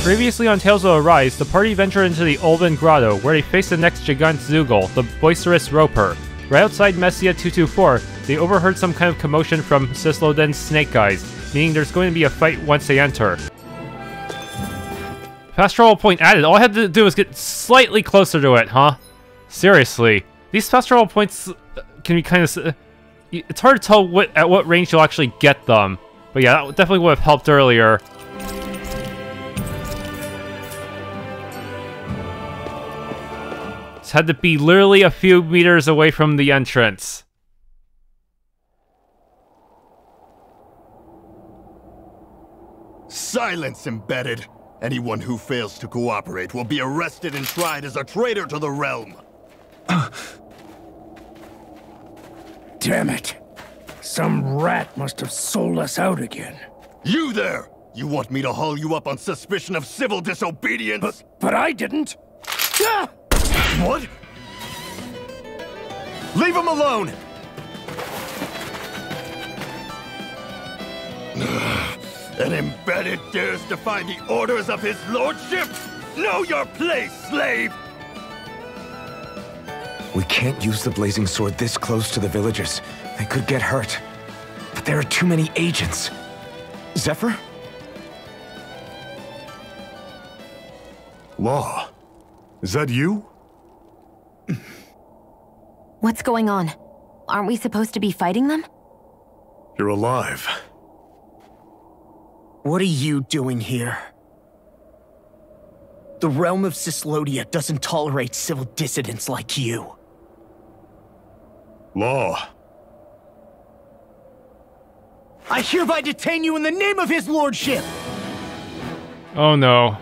Previously on Tales of Arise, the party ventured into the Alphen Grotto, where they faced the next Gigant Zoogle, the boisterous roper. Right outside Messia 224, they overheard some kind of commotion from Cisloden's snake guys, meaning there's going to be a fight once they enter. Fast travel point added. All I had to do was get slightly closer to it, huh? Seriously. These fast travel points can be kind of... It's hard to tell at what range you'll actually get them. But yeah, that definitely would have helped earlier. Just had to be literally a few meters away from the entrance. Silence, embedded! Anyone who fails to cooperate will be arrested and tried as a traitor to the realm. Damn it. Some rat must have sold us out again. You there! You want me to haul you up on suspicion of civil disobedience? But I didn't! Ah! What? Leave him alone! An embedded dares defy the orders of his lordship? Know your place, slave! We can't use the blazing sword this close to the villagers. They could get hurt. But there are too many agents. Zephyr? Law, is that you? What's going on? Aren't we supposed to be fighting them? You're alive. What are you doing here? The realm of Cislodia doesn't tolerate civil dissidents like you. Law. I hereby detain you in the name of his lordship! Oh no.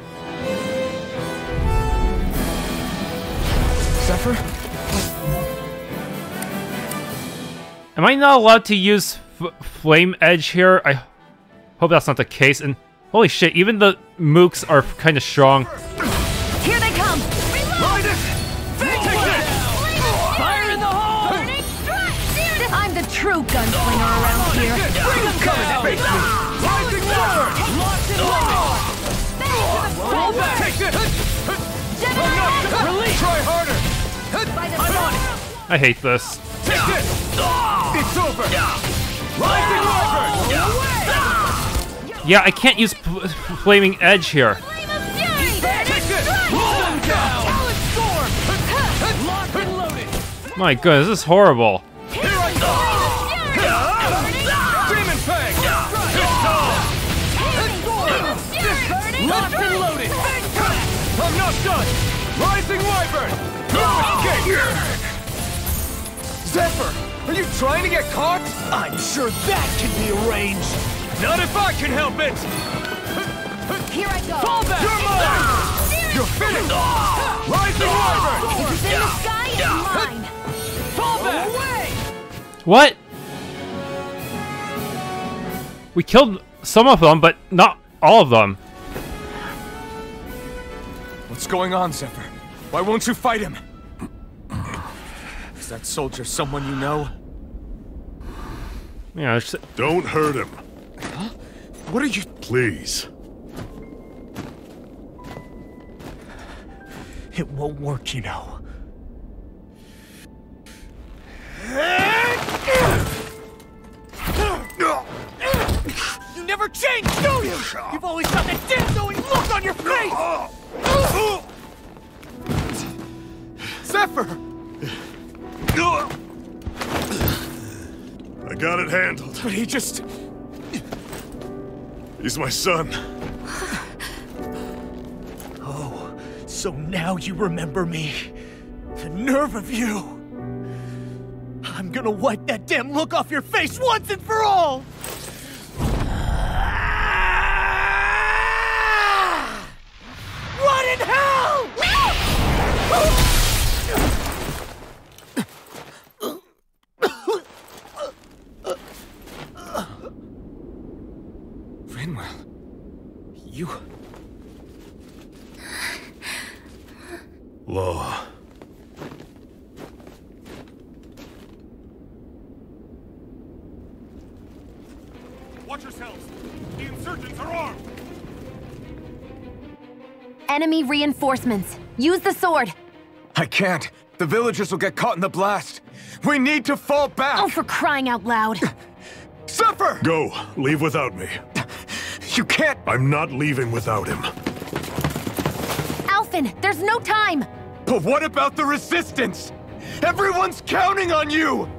Zephyr? Am I not allowed to use Flame Edge here? I hope that's not the case. And holy shit, even the mooks are kind of strong. Here they come! Light it! Fire in the hole! Burning strike! I'm the true gunslinger around here. Bring them down! Rising water! Locked and loaded! Fall back! Take this! Release! Try harder! I'm on it! I hate this. Take this! It's over! Rising wyvern! Yeah, I can't use Flaming Edge here. Flame of fury! Take this! Roll them down! Talent storm! Locked and loaded! My goodness, this is horrible. Here I go! Demon Fang! It's on! Locked and loaded! I'm not done! Rising wyvern! No escape! Zephyr, are you trying to get caught? I'm sure that can be arranged! Not if I can help it! Here I go! Fall back! You're mine! You're finished! Rising wyvern! This is in the sky is mine! Fall back! Away! What? We killed some of them, but not all of them. What's going on, Zephyr? Why won't you fight him? Is that soldier someone you know? Yeah, Don't hurt him. Huh? What are you... Please. It won't work, you know. You never change, do you? You've always got that dim-knowing look on your face! Zephyr! I got it handled. But he just... He's my son. Oh, so now you remember me. The nerve of you! I'm gonna wipe that damn look off your face once and for all! Run in hell! You... Law. Watch yourselves! The insurgents are armed! enemy reinforcements. Use the sword. I can't. The villagers will get caught in the blast. We need to fall back! Oh, for crying out loud. Zephyr! Go. Leave without me. You can't... I'm not leaving without him. Alphen, there's no time! But what about the resistance? Everyone's counting on you!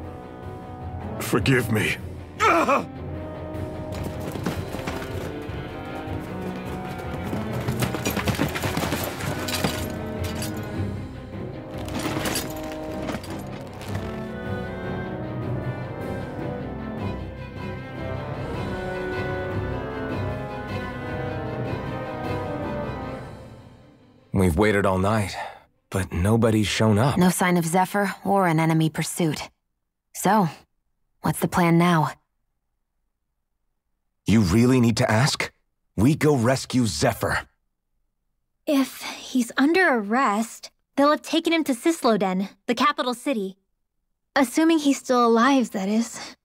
Forgive me. Ugh! We've waited all night, but nobody's shown up. No sign of Zephyr or an enemy pursuit. So, what's the plan now? You really need to ask? We go rescue Zephyr. If he's under arrest, they'll have taken him to Cisloden, the capital city. Assuming he's still alive, that is.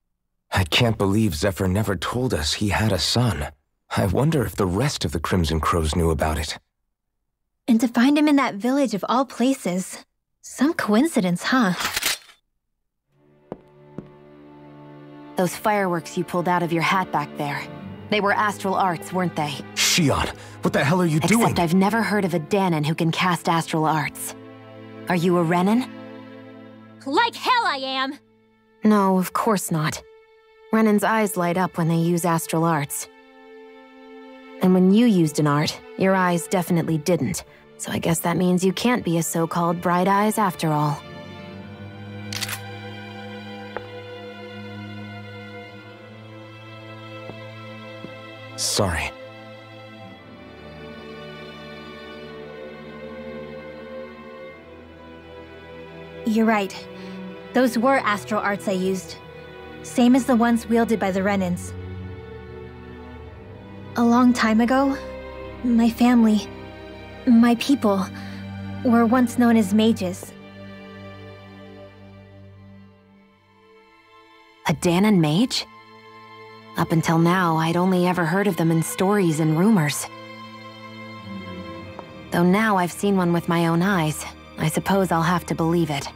I can't believe Zephyr never told us he had a son. I wonder if the rest of the Crimson Crows knew about it. And to find him in that village of all places. Some coincidence, huh? Those fireworks you pulled out of your hat back there. They were astral arts, weren't they? Shionne, what the hell are you doing? Except I've never heard of a Dahnan who can cast astral arts. Are you a Renan? Like hell I am! No, of course not. Renan's eyes light up when they use astral arts. And when you used an art, your eyes definitely didn't. So I guess that means you can't be a so-called bright eyes after all. Sorry. You're right. Those were astral arts I used. Same as the ones wielded by the Renans. A long time ago, my family, my people, were once known as mages. A Dahnan mage? Up until now, I'd only ever heard of them in stories and rumors. Though now I've seen one with my own eyes, I suppose I'll have to believe it.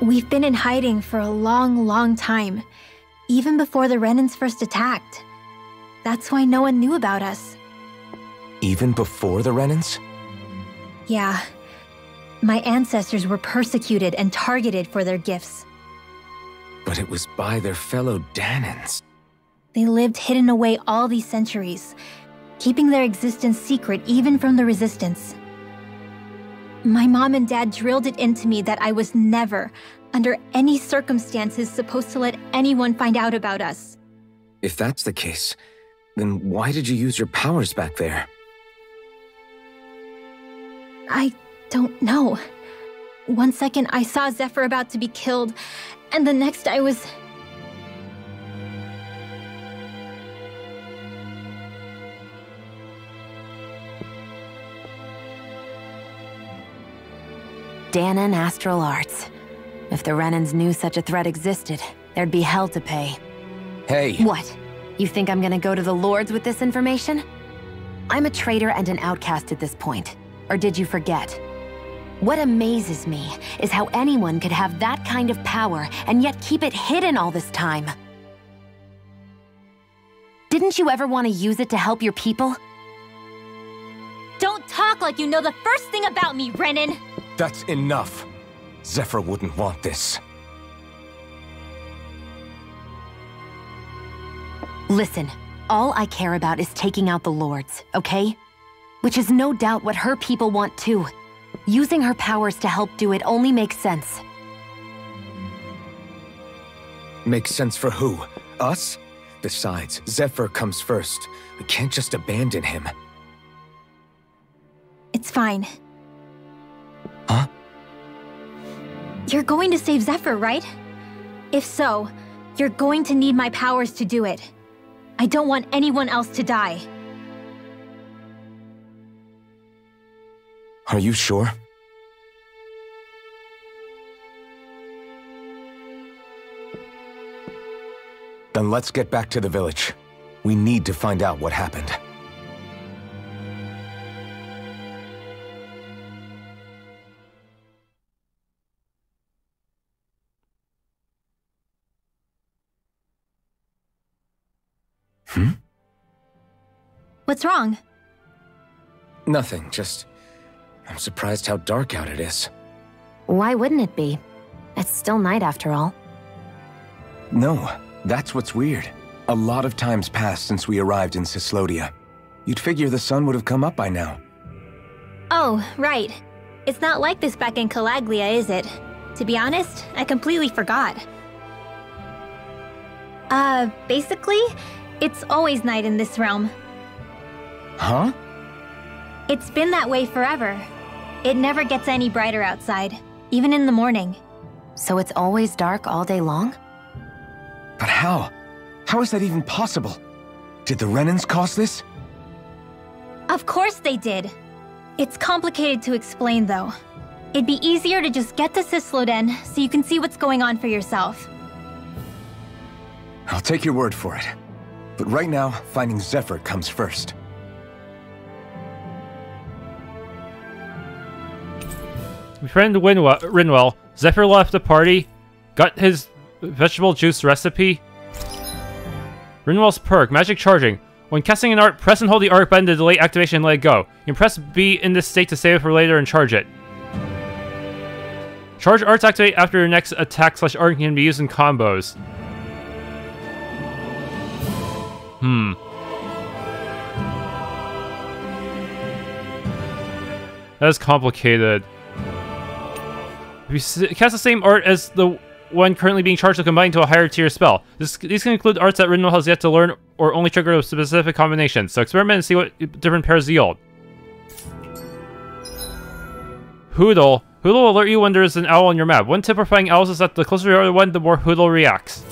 We've been in hiding for a long, long time, even before the Renans first attacked. That's why no one knew about us. Even before the Renans? Yeah. My ancestors were persecuted and targeted for their gifts. But it was by their fellow Dahnans. They lived hidden away all these centuries, keeping their existence secret even from the Resistance. My mom and dad drilled it into me that I was never, under any circumstances, supposed to let anyone find out about us. If that's the case, then why did you use your powers back there? I don't know. One second I saw Zephyr about to be killed, and the next I was... Dahnan astral arts. If the Renans knew such a threat existed, there'd be hell to pay. Hey! What? You think I'm gonna go to the Lords with this information? I'm a traitor and an outcast at this point. Or did you forget? What amazes me is how anyone could have that kind of power and yet keep it hidden all this time. Didn't you ever want to use it to help your people? Don't talk like you know the first thing about me, Renan! That's enough. Zephyr wouldn't want this. Listen, all I care about is taking out the Lords, okay? Which is no doubt what her people want too. Using her powers to help do it only makes sense. Makes sense for who? Us? Besides, Zephyr comes first. We can't just abandon him. It's fine. Huh? You're going to save Zephyr, right? If so, you're going to need my powers to do it. I don't want anyone else to die. Are you sure? Then let's get back to the village. We need to find out what happened. What's wrong? Nothing, just... I'm surprised how dark out it is. Why wouldn't it be? It's still night after all. No, that's what's weird. A lot of time's passed since we arrived in Cyslodia. You'd figure the sun would have come up by now. Oh, right. It's not like this back in Calaglia, is it? To be honest, I completely forgot. Basically, it's always night in this realm. Huh? It's been that way forever. It never gets any brighter outside, even in the morning. So it's always dark all day long? But how? How is that even possible? Did the Renans cause this? Of course they did. It's complicated to explain, though. It'd be easier to just get to Cysloden so you can see what's going on for yourself. I'll take your word for it. But right now, finding Zephyr comes first. My friend Rinwell, Zephyr left the party, got his vegetable juice recipe. Rinwell's perk, magic charging. When casting an art, press and hold the art button to delay activation and let it go. You can press B in this state to save it for later and charge it. Charge arts activate after your next attack / art can be used in combos. That is complicated. If you cast the same art as the one currently being charged to combine to a higher tier spell. These can include arts that Renal has yet to learn or only trigger a specific combination, so experiment and see what different pairs yield. Hoodle. Hoodle will alert you when there is an owl on your map. One tip for fighting owls is that the closer you are to one, the more Hoodle reacts.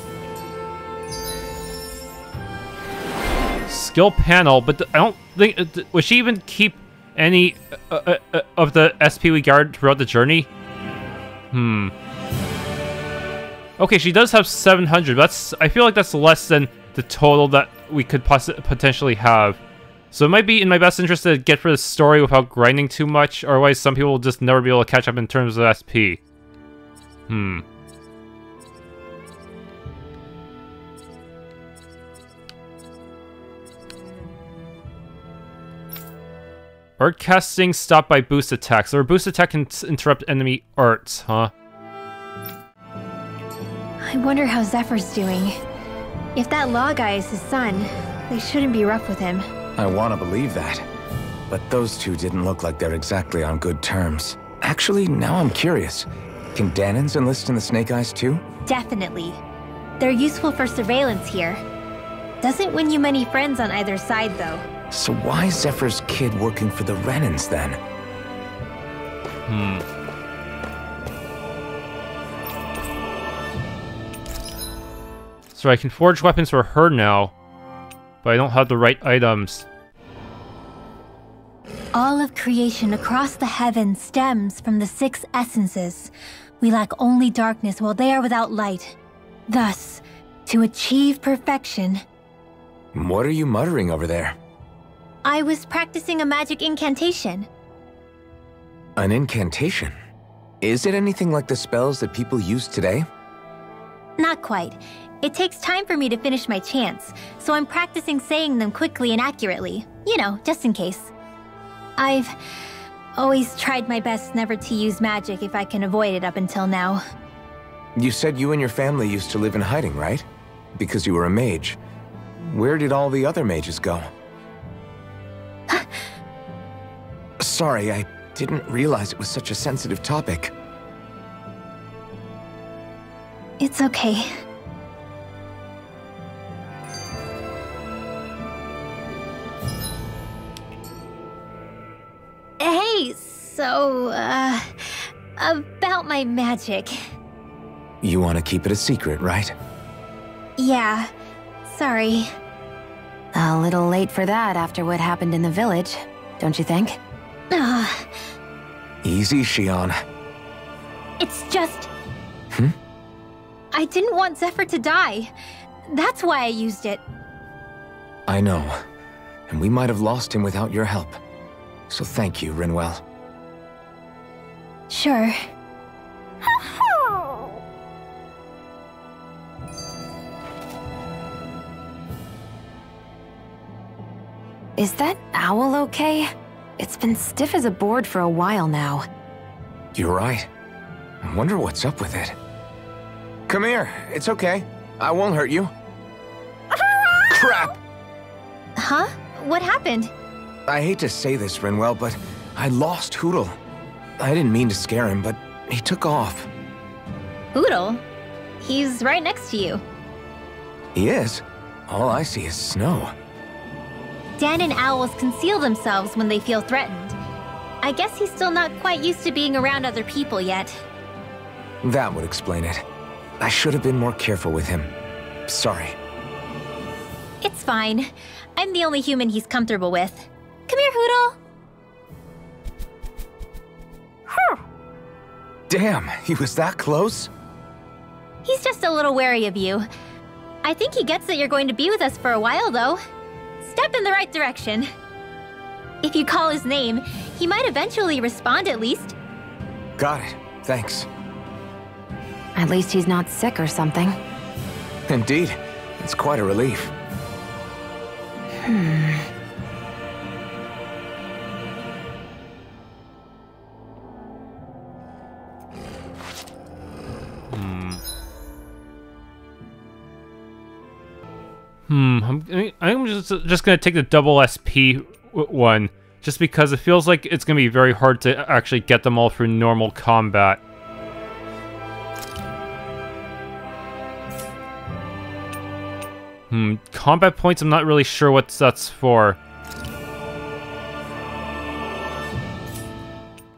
Skill panel, but I don't think... would she even keep any of the SP we gathered throughout the journey? Okay, she does have 700. I feel like that's less than the total that we could potentially have. So it might be in my best interest to get for the story without grinding too much, otherwise some people will just never be able to catch up in terms of SP. Art casting stopped by boost attacks. Or boost attack can interrupt enemy arts, huh? I wonder how Zephyr's doing. If that law guy is his son, they shouldn't be rough with him. I want to believe that. But those two didn't look like they're exactly on good terms. Actually, now I'm curious. Can Dahnans enlist in the Snake Eyes too? Definitely. They're useful for surveillance here. Doesn't win you many friends on either side, though. So why is Zephyr's kid working for the Renans then? So I can forge weapons for her now, but I don't have the right items. All of creation across the heavens stems from the 6 essences. We lack only darkness while they are without light. Thus, to achieve perfection... What are you muttering over there? I was practicing a magic incantation. An incantation? Is it anything like the spells that people use today? Not quite. It takes time for me to finish my chants, so I'm practicing saying them quickly and accurately. You know, just in case. I've always tried my best never to use magic if I can avoid it up until now. You said you and your family used to live in hiding, right? Because you were a mage. Where did all the other mages go? Sorry, I didn't realize it was such a sensitive topic. It's okay. Hey, so, about my magic. You want to keep it a secret, right? Yeah, sorry. A little late for that after what happened in the village, don't you think? Easy, Shionne. It's just... I didn't want Zephyr to die. That's why I used it. I know. And we might have lost him without your help. So thank you, Rinwell. Sure. Is that owl okay? It's been stiff as a board for a while now. You're right. I wonder what's up with it. Come here. It's okay. I won't hurt you. Crap! Huh? What happened? I hate to say this, Rinwell, but I lost Hootle. I didn't mean to scare him, but he took off. Hootle? He's right next to you. He is? All I see is snow. Dahnan owls conceal themselves when they feel threatened. I guess he's still not quite used to being around other people yet. That would explain it. I should have been more careful with him. Sorry. It's fine. I'm the only human he's comfortable with. Come here, Hootle. Damn, he was that close? He's just a little wary of you. I think he gets that you're going to be with us for a while, though. Step in the right direction. If you call his name, he might eventually respond at least. Got it. Thanks. At least he's not sick or something. Indeed. It's quite a relief. I'm just gonna take the double SP one, just because it feels like it's gonna be very hard to actually get them all through normal combat. Combat points, I'm not really sure what that's for.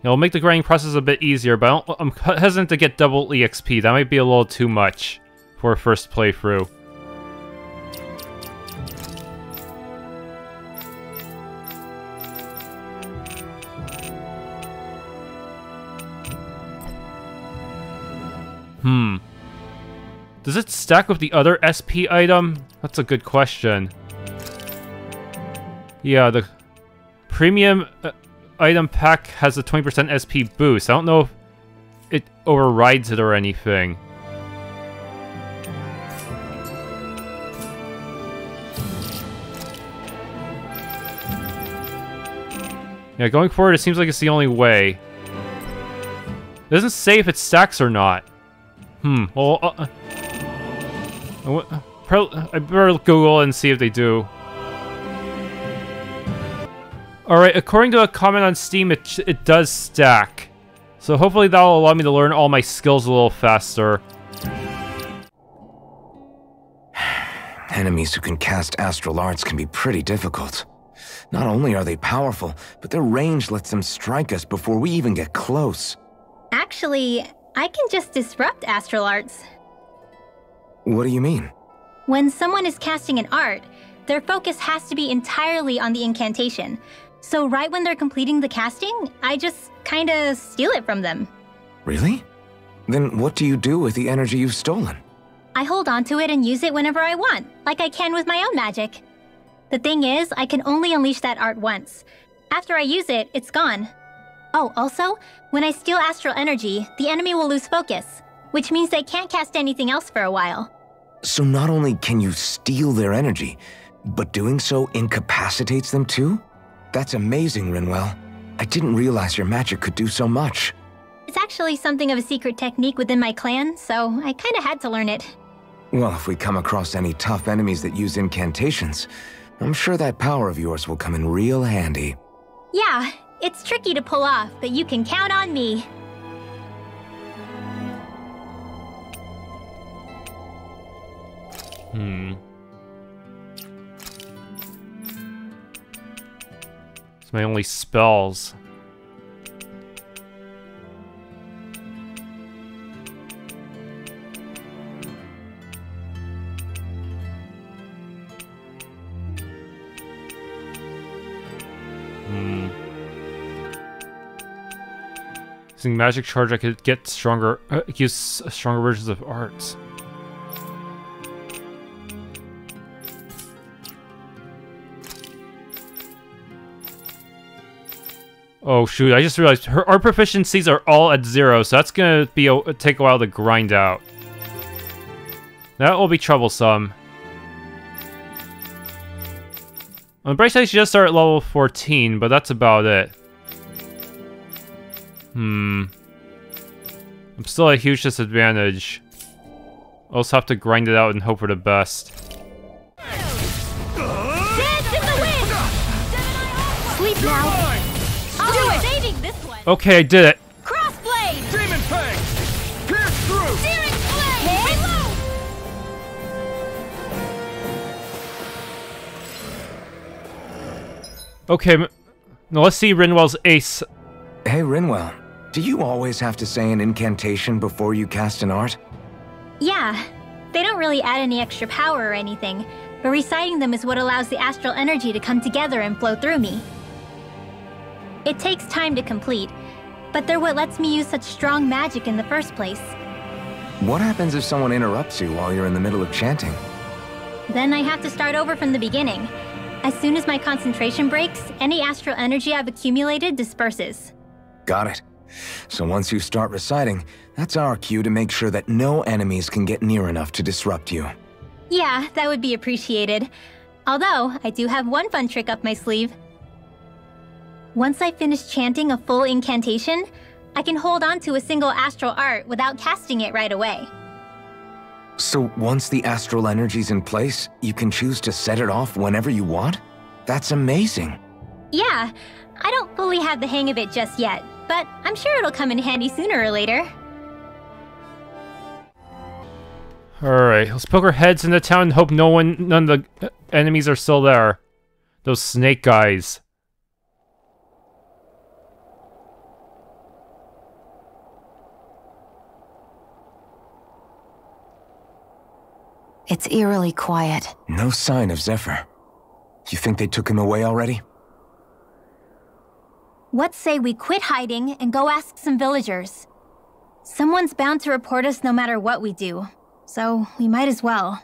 It'll make the grinding process a bit easier, but I'm hesitant to get double EXP. That might be a little too much for a first playthrough. Does it stack with the other SP item? That's a good question. Yeah, the premium item pack has a 20% SP boost. I don't know if it overrides it or anything. Yeah, going forward, it seems like it's the only way. It doesn't say if it stacks or not. Well, I better Google and see if they do. Alright, according to a comment on Steam, it does stack. So hopefully that'll allow me to learn all my skills a little faster. Enemies who can cast astral arts can be pretty difficult. Not only are they powerful, but their range lets them strike us before we even get close. Actually, I can just disrupt astral arts. What do you mean? When someone is casting an art, their focus has to be entirely on the incantation. So right when they're completing the casting, I just kinda steal it from them. Really? Then what do you do with the energy you've stolen? I hold on to it and use it whenever I want, like I can with my own magic. The thing is, I can only unleash that art once. After I use it, it's gone. Oh, also, when I steal astral energy, the enemy will lose focus, which means they can't cast anything else for a while. So not only can you steal their energy, but doing so incapacitates them too? That's amazing, Rinwell. I didn't realize your magic could do so much. It's actually something of a secret technique within my clan, so I kinda had to learn it. Well, if we come across any tough enemies that use incantations, I'm sure that power of yours will come in real handy. Yeah, it's tricky to pull off, but you can count on me. It's my only spells. Using magic charge, I could get stronger, use stronger versions of arts. Oh shoot, I just realized our proficiencies are all at 0, so that's gonna be take a while to grind out. That will be troublesome. On the bright side, she just started at level 14, but that's about it. I'm still at a huge disadvantage. I'll just have to grind it out and hope for the best. Sleep now. I'll be saving this one. Okay, I did it. Crossblade. Demon Fang! Pierce through! Searing Blade. Reload. Okay, now let's see Rinwell's ace. Hey, Rinwell, do you always have to say an incantation before you cast an art? Yeah, they don't really add any extra power or anything, but reciting them is what allows the astral energy to come together and flow through me. It takes time to complete, but they're what lets me use such strong magic in the first place. What happens if someone interrupts you while you're in the middle of chanting? Then I have to start over from the beginning. As soon as my concentration breaks, any astral energy I've accumulated disperses. Got it. So once you start reciting, that's our cue to make sure that no enemies can get near enough to disrupt you. Yeah, that would be appreciated. Although, I do have one fun trick up my sleeve. Once I finish chanting a full incantation, I can hold on to a single astral art without casting it right away. So once the astral energy's in place, you can choose to set it off whenever you want? That's amazing. Yeah, I don't fully have the hang of it just yet, but I'm sure it'll come in handy sooner or later. Alright, let's poke our heads into town and hope none of the enemies are still there. Those snake guys. It's eerily quiet. No sign of Zephyr. You think they took him away already? What say we quit hiding and go ask some villagers? Someone's bound to report us no matter what we do, so we might as well.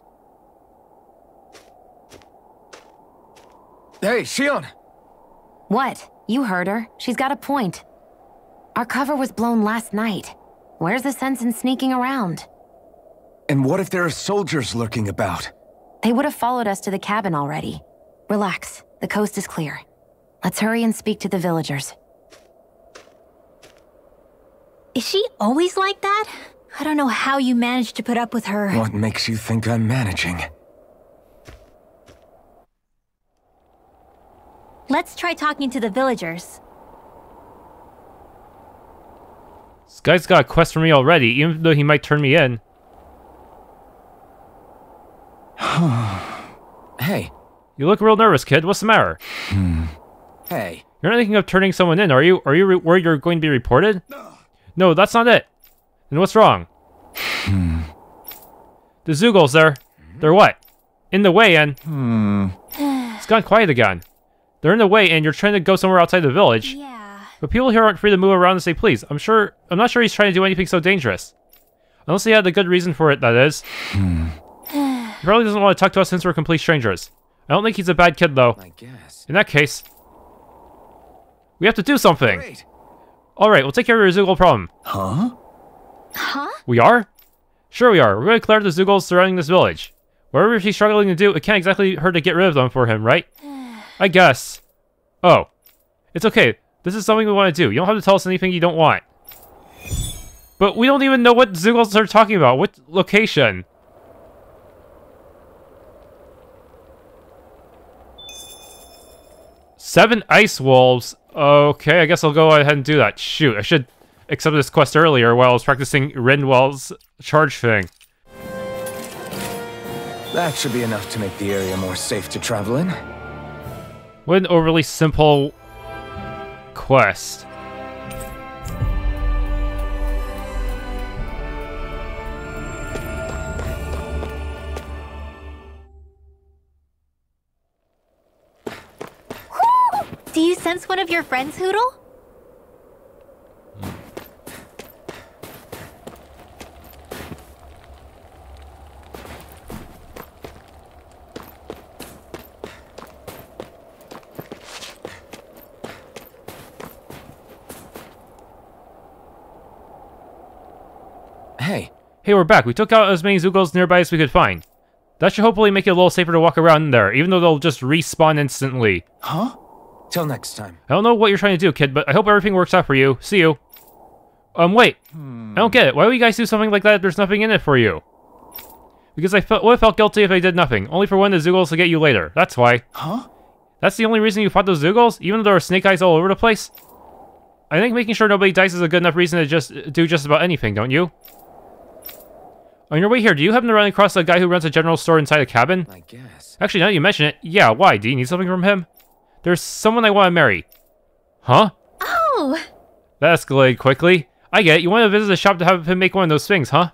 Hey, Shionne! What? You heard her. She's got a point. Our cover was blown last night. Where's the sense in sneaking around? And what if there are soldiers lurking about? They would have followed us to the cabin already. Relax. The coast is clear. Let's hurry and speak to the villagers. Is she always like that? I don't know how you managed to put up with her. What makes you think I'm managing? Let's try talking to the villagers. This guy's got a quest for me already, even though he might turn me in. Hey. You look real nervous, kid. What's the matter? Hey. You're not thinking of turning someone in, are you? Are you worried you're going to be reported? No, that's not it. Then what's wrong? The Zeugles, they're what? In the way, and... It's gone quiet again. They're in the way, and you're trying to go somewhere outside the village. Yeah. But people here aren't free to move around and say please. I'm not sure he's trying to do anything so dangerous. Unless he had a good reason for it, that is. He probably doesn't want to talk to us since we're complete strangers. I don't think he's a bad kid, though. I guess. In that case, we have to do something. Great. Alright, we'll take care of your Zeugle problem. Huh? Huh? We are? Sure we are. We're going to clear the Zeugles surrounding this village. Whatever he's struggling to do, it can't exactly hurt to get rid of them for him, right? I guess. Oh. It's okay. This is something we want to do. You don't have to tell us anything you don't want. But we don't even know what Zeugles are talking about. What location? Seven ice wolves. Okay, I guess I'll go ahead and do that. Shoot, I should accept this quest earlier while I was practicing Rinwell's charge thing. That should be enough to make the area more safe to travel in. What an overly simple quest. Do you sense one of your friends, Hootle? Hey. Hey, we're back. We took out as many Zeugles nearby as we could find. That should hopefully make it a little safer to walk around in there, even though they'll just respawn instantly. Huh? Till next time. I don't know what you're trying to do, kid, but I hope everything works out for you. See you. Wait. I don't get it. Why would you guys do something like that if there's nothing in it for you? Because I would have felt guilty if I did nothing, only for one of the Zeugles to get you later. That's why. Huh? That's the only reason you fought those Zeugles, even though there are snake eyes all over the place? I think making sure nobody dies is a good enough reason to just do just about anything, don't you? On your way here, do you happen to run across a guy who runs a general store inside a cabin? I guess. Actually, now that you mention it, yeah, why? Do you need something from him? There's someone I want to marry. Huh? Oh! That escalated quickly. I get it, you want to visit the shop to have him make one of those things, huh?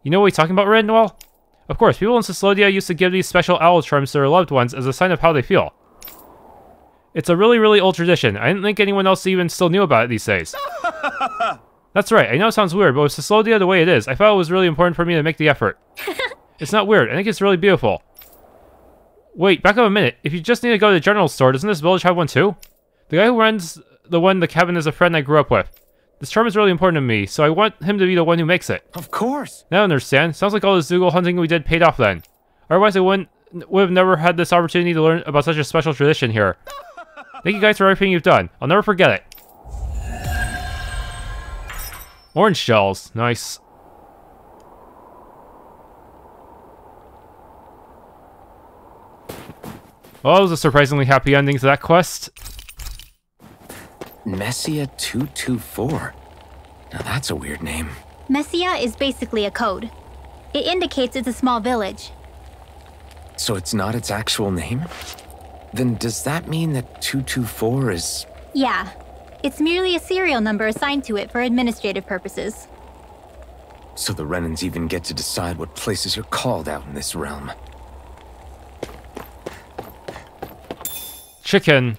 You know what he's talking about, Renan? Well, of course, people in Cyslodia used to give these special owl charms to their loved ones as a sign of how they feel. It's a really, really old tradition. I didn't think anyone else even still knew about it these days. That's right, I know it sounds weird, but with Cyslodia the way it is, I felt it was really important for me to make the effort. It's not weird, I think it's really beautiful. Wait, back up a minute. If you just need to go to the general store, doesn't this village have one too? The guy who runs the cabin is a friend I grew up with. This charm is really important to me, so I want him to be the one who makes it. Of course. Now I understand. Sounds like all the Zeugle hunting we did paid off then. Otherwise I would have never had this opportunity to learn about such a special tradition here. Thank you guys for everything you've done. I'll never forget it. Orange shells. Nice. Well, that was a surprisingly happy ending to that quest. Messia 224. Now that's a weird name. Messia is basically a code. It indicates it's a small village. So it's not its actual name? Then does that mean that 224 is... Yeah. It's merely a serial number assigned to it for administrative purposes. So the Renans even get to decide what places you're called out in this realm. Chicken.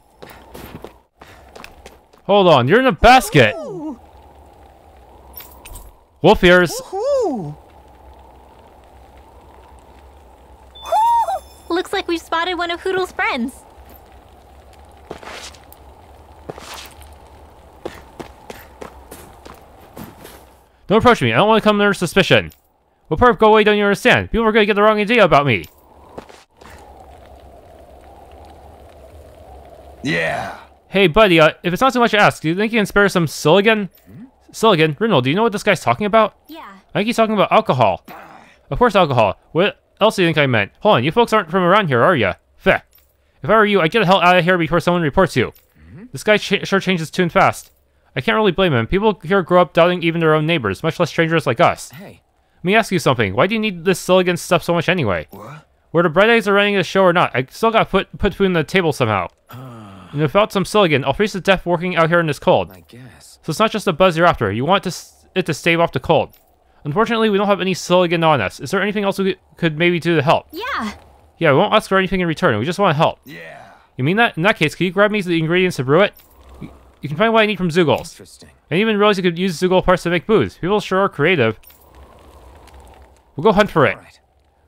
Hold on, you're in a basket! Wolf ears! Looks like we've spotted one of Hoodle's friends. Don't approach me, I don't want to come under suspicion. What part of go away don't you understand? People are going to get the wrong idea about me. Yeah. Hey buddy, if it's not too much to ask, do you think you can spare some Silicon? Silicon? Renal, do you know what this guy's talking about? Yeah. I think he's talking about alcohol. Of course alcohol. What else do you think I meant? Hold on, you folks aren't from around here, are ya? Feh. If I were you, I'd get the hell out of here before someone reports you. This guy sure changes tune fast. I can't really blame him. People here grow up doubting even their own neighbors, much less strangers like us. Hey. Let me ask you something. Why do you need this Silicon stuff so much anyway? What? Whether Bright Eyes are running the show or not, I still got put food on the table somehow. And without some Silicon, I'll freeze to death working out here in this cold. I guess. So it's not just a buzz you're after. You want it to stave off the cold. Unfortunately, we don't have any Silicon on us. Is there anything else we could maybe do to help? Yeah. Yeah, we won't ask for anything in return. We just want to help. Yeah. You mean that? In that case, can you grab me the ingredients to brew it? You can find what I need from Zeugles. Interesting. I didn't even realize you could use Zeugle parts to make booze. People sure are creative. We'll go hunt for it. Right.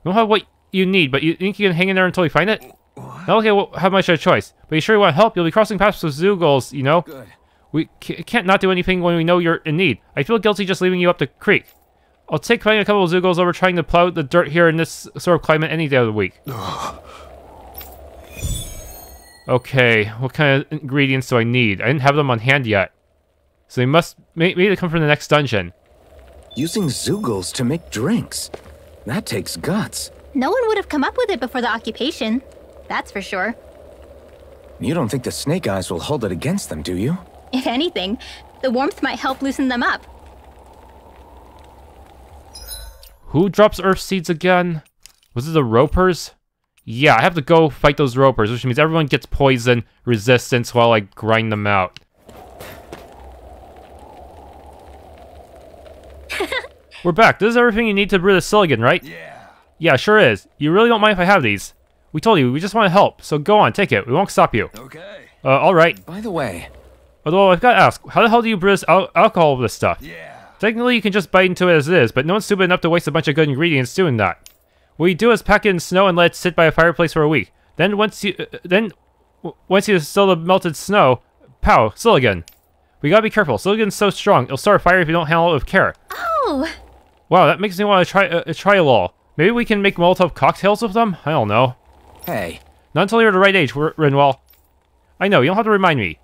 We don't have what you need, but you think you can hang in there until we find it? Not like I have much of a choice. But you sure you want to help? You'll be crossing paths with Zeugles, you know? Good. We can't not do anything when we know you're in need. I feel guilty just leaving you up the creek. I'll take finding a couple of Zeugles over trying to plow the dirt here in this sort of climate any day of the week. Okay, what kind of ingredients do I need? I didn't have them on hand yet. So they must... Maybe they come from the next dungeon. Using Zeugles to make drinks. That takes guts. No one would have come up with it before the occupation. That's for sure. You don't think the Snake Eyes will hold it against them, do you? If anything, the warmth might help loosen them up. Who drops earth seeds again? Was it the Ropers? Yeah, I have to go fight those Ropers, which means everyone gets poison resistance while I grind them out. We're back. This is everything you need to brew the Silicon, right? Yeah. Yeah, sure is. You really don't mind if I have these? We told you, we just want to help, so go on, take it. We won't stop you. Okay. Alright. By the way... Although, I've got to ask, how the hell do you brew this alcohol with this stuff? Yeah. Technically, you can just bite into it as it is, but no one's stupid enough to waste a bunch of good ingredients doing that. What you do is pack it in snow and let it sit by a fireplace for a week. Then once you distill the melted snow, pow, Silicon. We gotta be careful. Silicon's so strong, it'll start a fire if you don't handle it with care. Oh! Wow, that makes me want to try a all. Maybe we can make Molotov cocktails with them? I don't know. Hey. Not until you're the right age, Rinwell. I know, you don't have to remind me.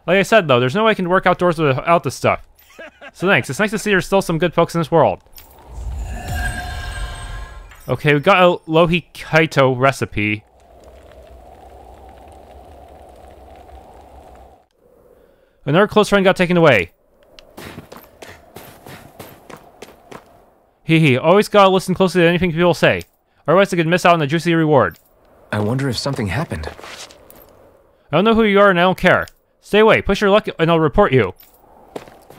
Like I said, though, there's no way I can work outdoors without this stuff. So thanks, it's nice to see there's still some good folks in this world. Okay, we got a Lohi Kaito recipe. Another close friend got taken away. Hee, always gotta listen closely to anything people say. Otherwise they could miss out on a juicy reward. I wonder if something happened. I don't know who you are and I don't care. Stay away, push your luck and I'll report you.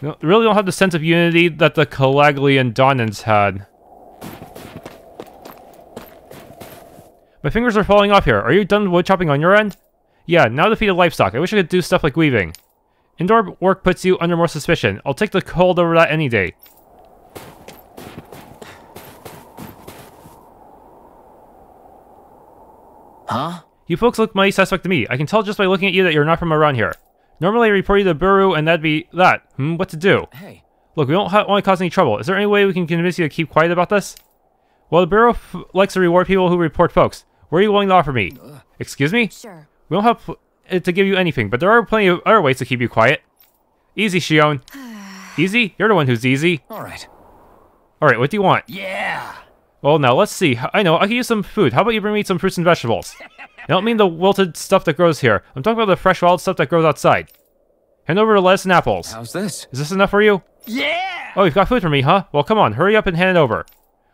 You really don't have the sense of unity that the Calaglia and Dahnans had. My fingers are falling off here. Are you done wood chopping on your end? Yeah, now defeated livestock. I wish I could do stuff like weaving. Indoor work puts you under more suspicion. I'll take the cold over that any day. Huh? You folks look mighty suspect to me. I can tell just by looking at you that you're not from around here. Normally I report you to the Bureau and that'd be that. What to do? Hey. Look, we don't want to cause any trouble. Is there any way we can convince you to keep quiet about this? Well, the Bureau likes to reward people who report folks. What are you willing to offer me? Excuse me? Sure. We don't have to give you anything, but there are plenty of other ways to keep you quiet. Easy, Shionne. Easy? You're the one who's easy. Alright. Alright, what do you want? Yeah! Well, now, let's see. I know, I can use some food. How about you bring me some fruits and vegetables? I don't mean the wilted stuff that grows here. I'm talking about the fresh wild stuff that grows outside. Hand over the lettuce and apples. How's this? Is this enough for you? Yeah! Oh, you've got food for me, huh? Well, come on, hurry up and hand it over.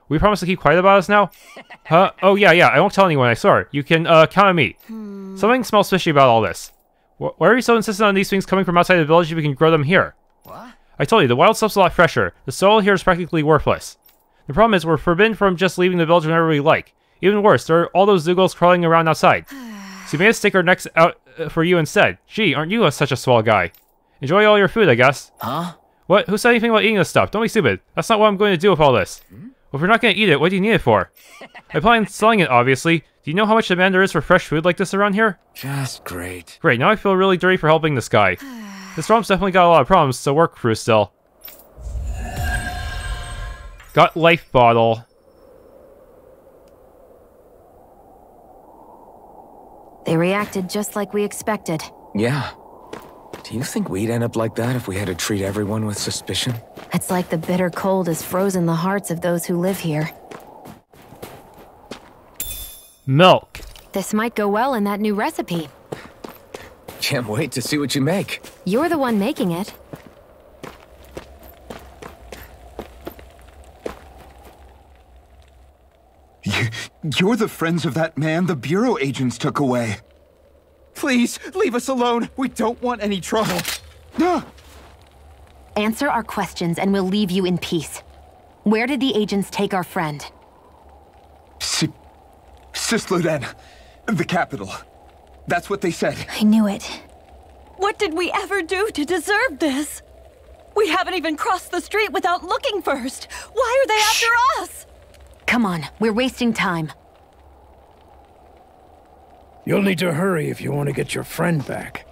We promise to keep quiet about us now? Huh? Oh, yeah, I won't tell anyone, I swear. You can, count on me. Something smells fishy about all this. Why are you so insistent on these things coming from outside the village if we can grow them here? What? I told you, the wild stuff's a lot fresher. The soil here is practically worthless. The problem is, we're forbidden from just leaving the village whenever we like. Even worse, there are all those Zoogles crawling around outside. So we made us stick our necks out for you instead. Gee, aren't you such a swell guy? Enjoy all your food, I guess. Huh? What? Who said anything about eating this stuff? Don't be stupid. That's not what I'm going to do with all this. Well, if we're not going to eat it, what do you need it for? I plan on selling it, obviously. Do you know how much demand there is for fresh food like this around here? Just great. Great, now I feel really dirty for helping this guy. This ROM's definitely got a lot of problems to work through still. Got life bottle. They reacted just like we expected. Yeah. Do you think we'd end up like that if we had to treat everyone with suspicion? It's like the bitter cold has frozen the hearts of those who live here. Milk. This might go well in that new recipe. Can't wait to see what you make. You're the one making it. You're the friends of that man the Bureau agents took away. Please, leave us alone. We don't want any trouble. Answer our questions and we'll leave you in peace. Where did the agents take our friend? Sisluden, the capital. That's what they said. I knew it. What did we ever do to deserve this? We haven't even crossed the street without looking first. Why are they after us? Come on, we're wasting time. You'll need to hurry if you want to get your friend back.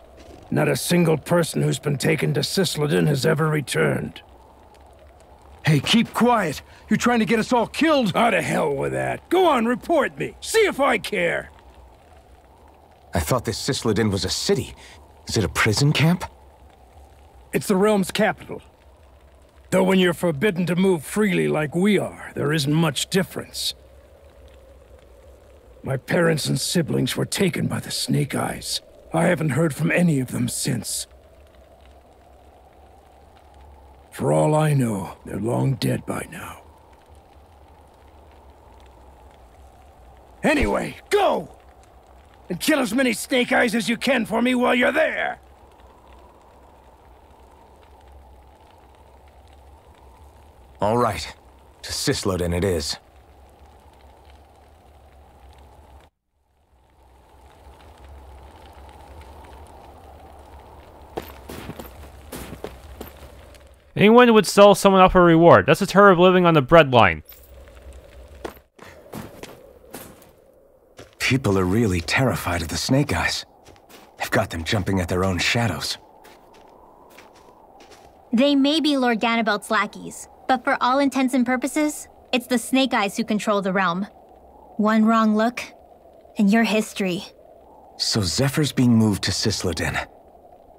Not a single person who's been taken to Sisleden has ever returned. Hey, keep quiet. You're trying to get us all killed. How to hell with that. Go on, report me. See if I care. I thought this Sisleden was a city. Is it a prison camp? It's the realm's capital. Though when you're forbidden to move freely like we are, there isn't much difference. My parents and siblings were taken by the Snake Eyes. I haven't heard from any of them since. For all I know, they're long dead by now. Anyway, go! And kill as many Snake Eyes as you can for me while you're there! All right. To Sisleden it is. Anyone would sell someone out for a reward. That's the terror of living on the breadline. People are really terrified of the Snake Eyes. They've got them jumping at their own shadows. They may be Lord Ganabelt's lackeys, but for all intents and purposes, It's the Snake Eyes who control the realm. One wrong look, and your history. So Zephyr's being moved to Cisloden.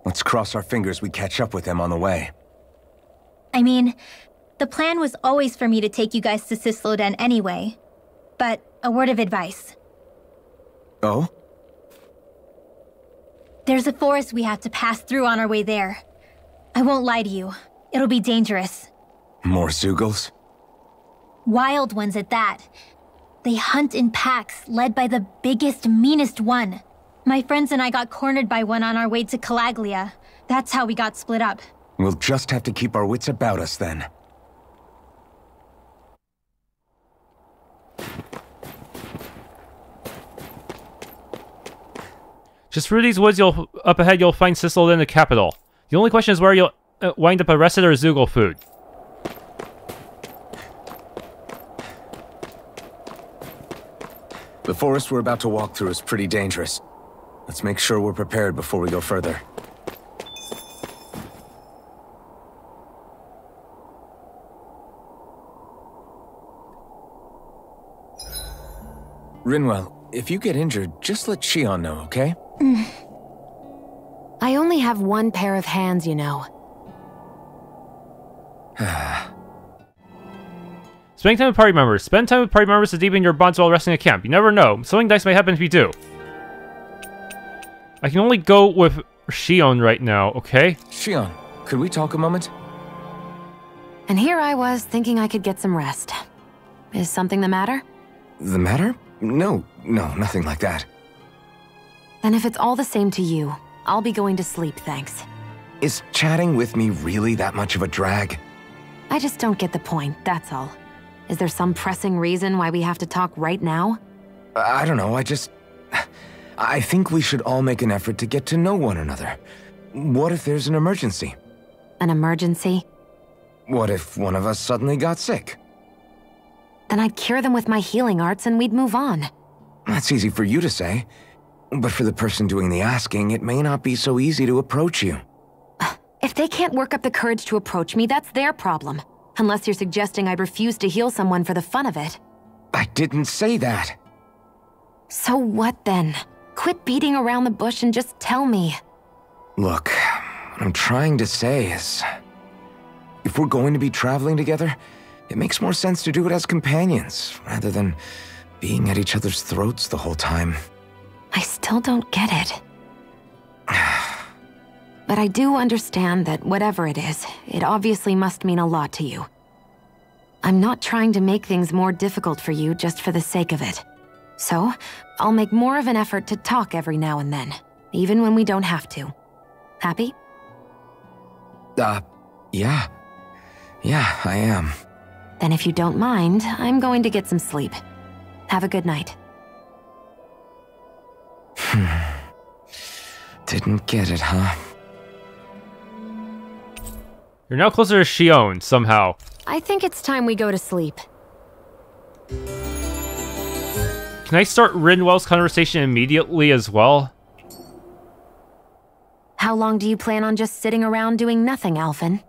Let's cross our fingers we catch up with him on the way. I mean, the plan was always for me to take you guys to Cisloden anyway. But a word of advice. Oh? There's a forest we have to pass through on our way there. I won't lie to you. It'll be dangerous. More Zeugles? Wild ones at that. They hunt in packs, led by the biggest, meanest one. My friends and I got cornered by one on our way to Calaglia. That's how we got split up. We'll just have to keep our wits about us then. Just through these woods, up ahead you'll find Cisloden, the capital. The only question is where you'll wind up arrested or Zeugl food. The forest we're about to walk through is pretty dangerous. Let's make sure we're prepared before we go further. Rinwell, if you get injured, just let Shionne know, okay? I only have one pair of hands, you know. Spending time with party members. Spend time with party members to deepen your bonds while resting at camp. You never know. Something nice may happen if you do. I can only go with Shionne right now, okay? Shionne, could we talk a moment? And here I was, thinking I could get some rest. Is something the matter? The matter? No, nothing like that. Then if it's all the same to you, I'll be going to sleep, thanks. Is chatting with me really that much of a drag? I just don't get the point, that's all. Is there some pressing reason why we have to talk right now? I don't know, I think we should all make an effort to get to know one another. What if there's an emergency? An emergency? What if one of us suddenly got sick? Then I'd cure them with my healing arts and we'd move on. That's easy for you to say. But for the person doing the asking, it may not be so easy to approach you. If they can't work up the courage to approach me, that's their problem. Unless you're suggesting I'd refuse to heal someone for the fun of it. I didn't say that. So what then? Quit beating around the bush and just tell me. Look, what I'm trying to say is, if we're going to be traveling together, it makes more sense to do it as companions, rather than being at each other's throats the whole time. I still don't get it. But I do understand that whatever it is, it obviously must mean a lot to you. I'm not trying to make things more difficult for you just for the sake of it. So, I'll make more of an effort to talk every now and then, even when we don't have to. Happy? Yeah. Yeah, I am. Then if you don't mind, I'm going to get some sleep. Have a good night. Didn't get it, huh? You're now closer to Shionne, somehow. I think it's time we go to sleep. Can I start Rinwell's conversation immediately as well? How long do you plan on just sitting around doing nothing, Alphen?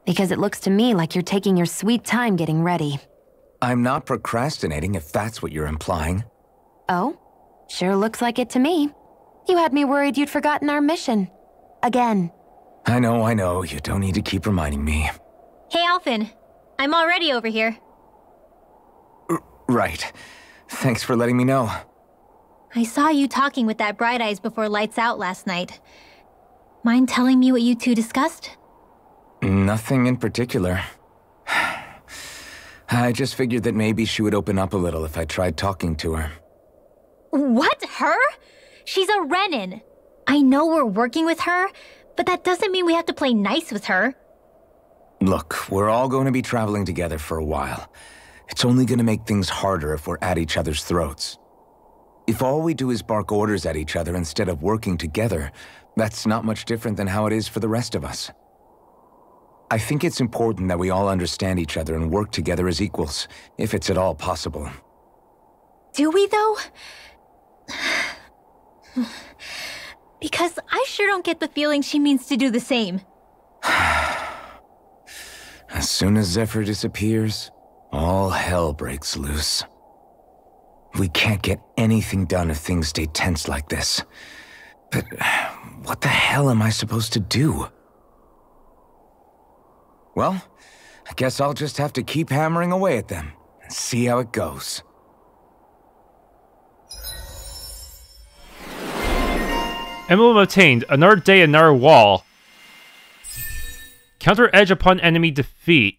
Because it looks to me like you're taking your sweet time getting ready. I'm not procrastinating, if that's what you're implying. Oh? Sure looks like it to me. You had me worried you'd forgotten our mission. Again. I know. You don't need to keep reminding me. Hey, Alphen. I'm already over here. Right. Thanks for letting me know. I saw you talking with that Bright Eyes before lights out last night. Mind telling me what you two discussed? Nothing in particular. I just figured that maybe she would open up a little if I tried talking to her. What? Her? She's a Renan. I know we're working with her, but that doesn't mean we have to play nice with her. Look, we're all going to be traveling together for a while. It's only going to make things harder if we're at each other's throats. If all we do is bark orders at each other instead of working together, that's not much different than how it is for the rest of us. I think it's important that we all understand each other and work together as equals, if it's at all possible. Do we, though? Because I sure don't get the feeling she means to do the same. As soon as Zephyr disappears, All hell breaks loose. We can't get anything done if things stay tense like this. But what the hell am I supposed to do? Well, I guess I'll just have to keep hammering away at them and see how it goes. Emblem obtained. Another day, another wall. Counter edge upon enemy defeat.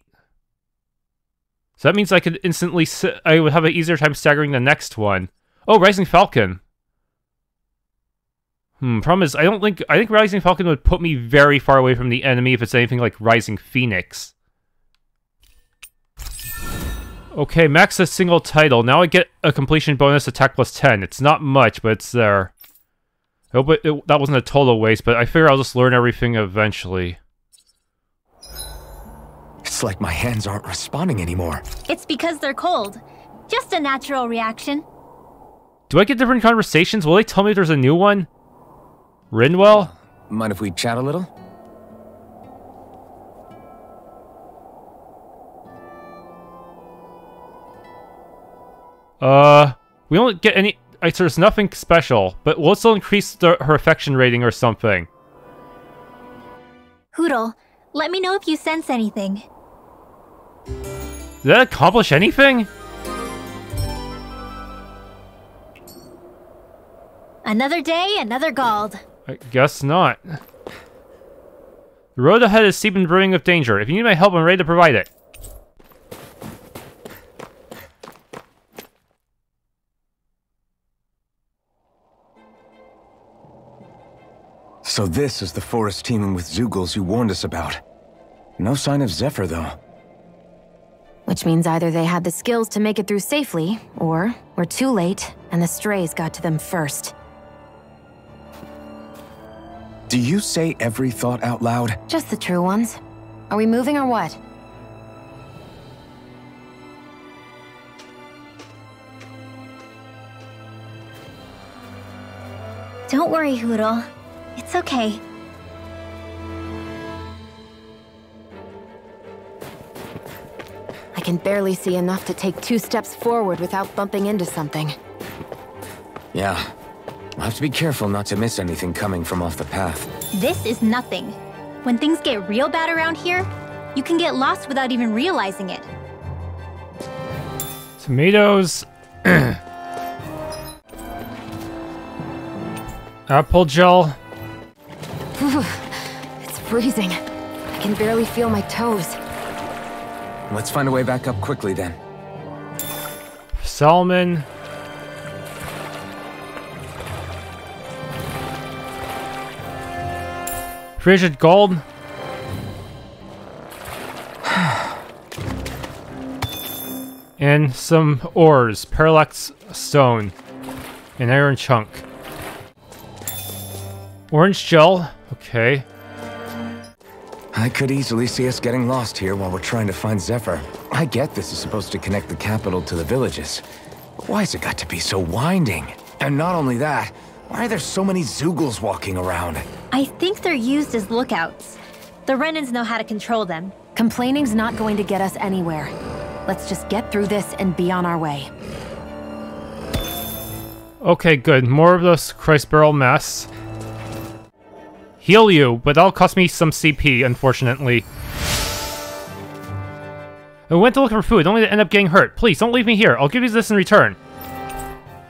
So that means I could instantly... I would have an easier time staggering the next one. Oh, Rising Falcon. Problem is, I think Rising Falcon would put me very far away from the enemy if it's anything like Rising Phoenix. Okay, max a single title. Now I get a completion bonus attack plus 10. It's not much, but it's there. I hope that wasn't a total waste, but I figure I'll just learn everything eventually. It's like my hands aren't responding anymore. It's because they're cold. Just a natural reaction. Do I get different conversations? Will they tell me if there's a new one? Rinwell? Mind if we chat a little? We don't get any... there's nothing special, but we'll still increase her affection rating or something. Hootle, let me know if you sense anything. Did that accomplish anything? Another day, another Gald. I guess not. The road ahead is steep and brewing with danger. If you need my help, I'm ready to provide it. So this is the forest teeming with Zeugles you warned us about. No sign of Zephyr, though. Which means either they had the skills to make it through safely, or we're too late, and the strays got to them first. Do you say every thought out loud? Just the true ones. Are we moving or what? Don't worry, Hootle. It's okay. I can barely see enough to take 2 steps forward without bumping into something. Yeah. I'll have to be careful not to miss anything coming from off the path. This is nothing. When things get real bad around here, you can get lost without even realizing it. Tomatoes. Apple gel. It's freezing. I can barely feel my toes. Let's find a way back up quickly, then. Salmon. Frigid gold. And some ores. Parallax stone. An iron chunk. Orange gel. Okay. I could easily see us getting lost here while we're trying to find Zephyr. I get this is supposed to connect the capital to the villages. But why's it got to be so winding? And not only that, why are there so many Zeugles walking around? I think they're used as lookouts. The Renans know how to control them. Complaining's not going to get us anywhere. Let's just get through this and be on our way. Okay, good. More of this Christ barrel mess. Heal you, but that'll cost me some CP, unfortunately. I went to look for food, only to end up getting hurt. Please, don't leave me here. I'll give you this in return.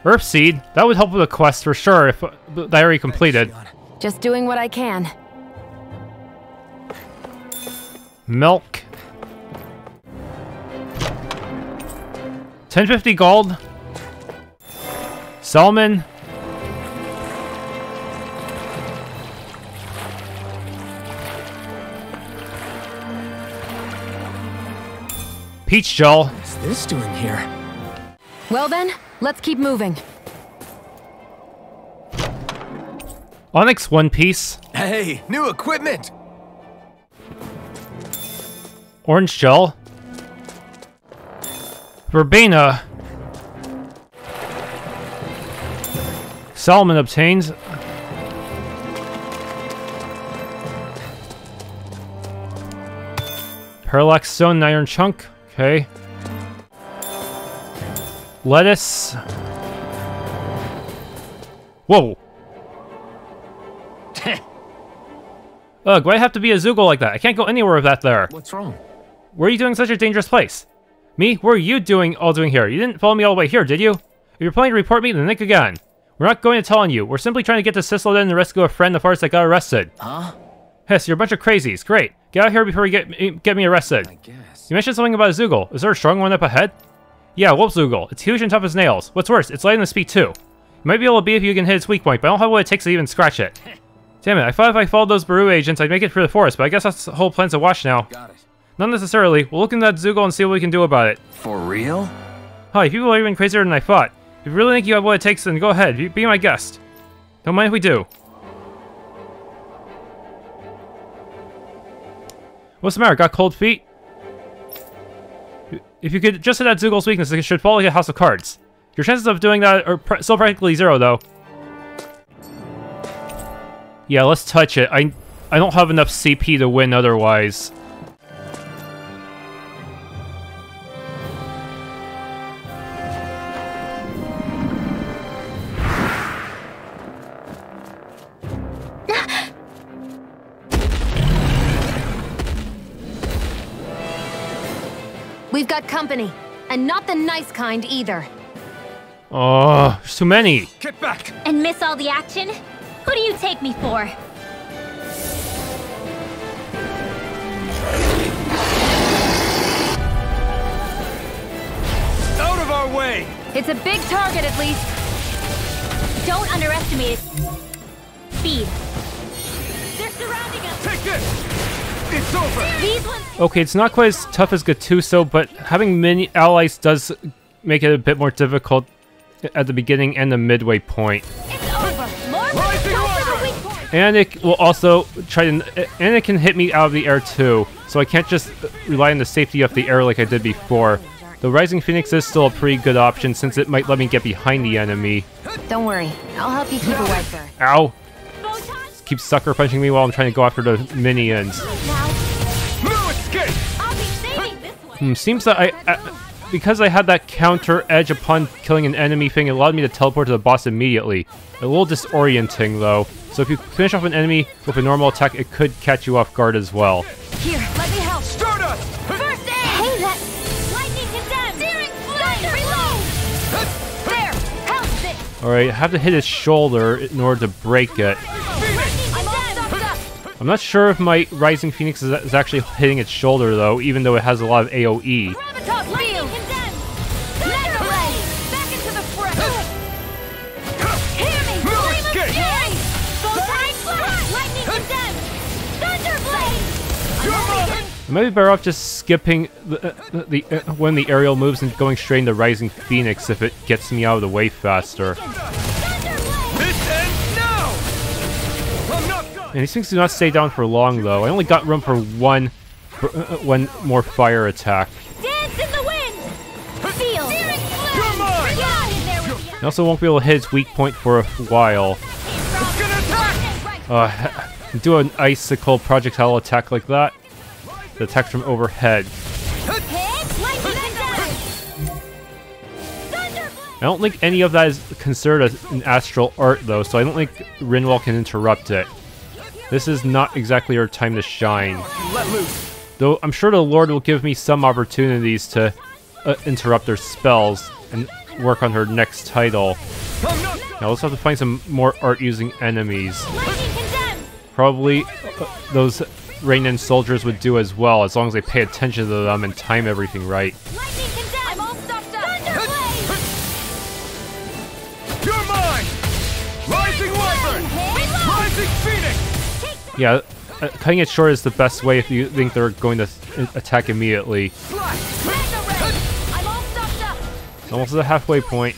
Earth Seed? That would help with the quest for sure if I already completed. Just doing what I can. Milk. 1050 gold. Salmon. Peach gel. What's this doing here? Well then, let's keep moving. Onyx One Piece. Hey, new equipment! Orange gel. Verbena. Salmon obtained. Parallax stone, iron chunk. Okay. Lettuce. Whoa. Ugh, why'd I have to be a Zoogle like that? I can't go anywhere with that there. What's wrong? Where are you doing in such a dangerous place? Me? What are you doing here? You didn't follow me all the way here, did you? If you're planning to report me, then think again. We're not going to tell on you. We're simply trying to get to Sisloden and rescue a friend in the forest that got arrested. Huh? Yes, you're a bunch of crazies. Great. Get out here before you get me arrested. I guess. You mentioned something about a Zoogle. Is there a strong one up ahead? Yeah, Wolf Zoogle. It's huge and tough as nails. What's worse, it's light in the speed too. You might be able to beat if you can hit its weak point, but I don't have what it takes to even scratch it. Damn it, I thought if I followed those Baru agents, I'd make it through the forest, but I guess that's the whole plan's a wash now. Got it. Not necessarily. We'll look into that Zoogle and see what we can do about it. For real? Hi, people are even crazier than I thought. If you really think you have what it takes, then go ahead. Be my guest. Don't mind if we do. What's the matter? Got cold feet? If you could just hit that Zoogle's weakness, it should fall like a house of cards. Your chances of doing that are still practically zero, though. Yeah, let's touch it. I don't have enough CP to win otherwise. We've got company, and not the nice kind either. Oh, there's too many. Get back! And miss all the action? Who do you take me for? Out of our way! It's a big target, at least. Don't underestimate its speed. They're surrounding us. Take this! It's over! These ones. Okay, it's not quite as tough as Gattuso, but having many allies does make it a bit more difficult at the beginning and the midway point. It's over. More And it will also try to, and it can hit me out of the air too, so I can't just rely on the safety of the air like I did before. The Rising Phoenix is still a pretty good option since it might let me get behind the enemy. Don't worry, I'll help you keep away, sir. Ow! Keep sucker punching me while I'm trying to go after the minions. No escape! I'll be saving this one. Seems that because I had that counter edge upon killing an enemy thing, it allowed me to teleport to the boss immediately. A little disorienting though, so if you finish off an enemy with a normal attack, it could catch you off guard as well. Here, let me help. Start us! First aid. Hey, that lightning condemned. Searing flame. Reload. There, help this. Alright, I have to hit his shoulder in order to break it. I'm all stuffed up. I'm not sure if my Rising Phoenix is actually hitting its shoulder though, even though it has a lot of AoE. Gravitas lightning condemned. Thunder blade. Back into the fray. Hear me. No Flame of escape. fury. Photon flash. Lightning condemned. Thunder blade. You're mine! I might be better off just skipping when the aerial moves and going straight into Rising Phoenix if it gets me out of the way faster. This ends now! I'm not done! And these things do not stay down for long though. I only got room for one more fire attack. Dance in the wind. Feel. You're mine! I also won't be able to hit its weak point for a while. It's gonna attack! Do an icicle projectile attack like that. The attack from overhead. I don't think any of that is considered an astral art though, so I don't think Rinwell can interrupt it. This is not exactly her time to shine. Let loose! Though I'm sure the Lord will give me some opportunities to interrupt her spells and work on her next title. Now let's have to find some more art using enemies. Probably those Renan soldiers would do as well, as long as they pay attention to them and time everything right. I'm all stuffed up. You're mine! Rising Wyvern! Rising Phoenix! Yeah, cutting it short is the best way if you think they're going to attack immediately. I'm all stuffed up. Almost at the halfway point.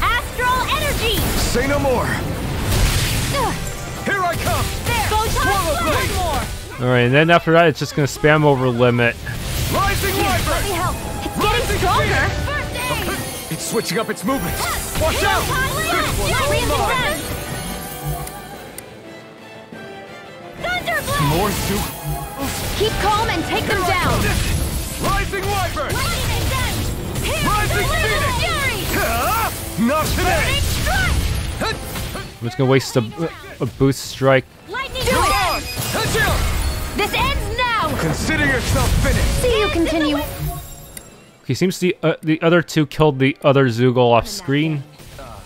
Astral energy. Say no more! Here I come! Swallow blade! Alright, and then after that, it's just gonna spam over limit. Rising Wyvern! Help. It's getting stronger. It's switching up its movements! Watch out! This one's all mine! Thunderblade. More soup! Keep calm and take them down. Rising Wyvern! Rising Phoenix! Not today! I'm just gonna waste a boost strike. Lightning Come on! This ends now! Consider yourself finished! See you continue. Okay, seems the other two killed the other Zoogle off screen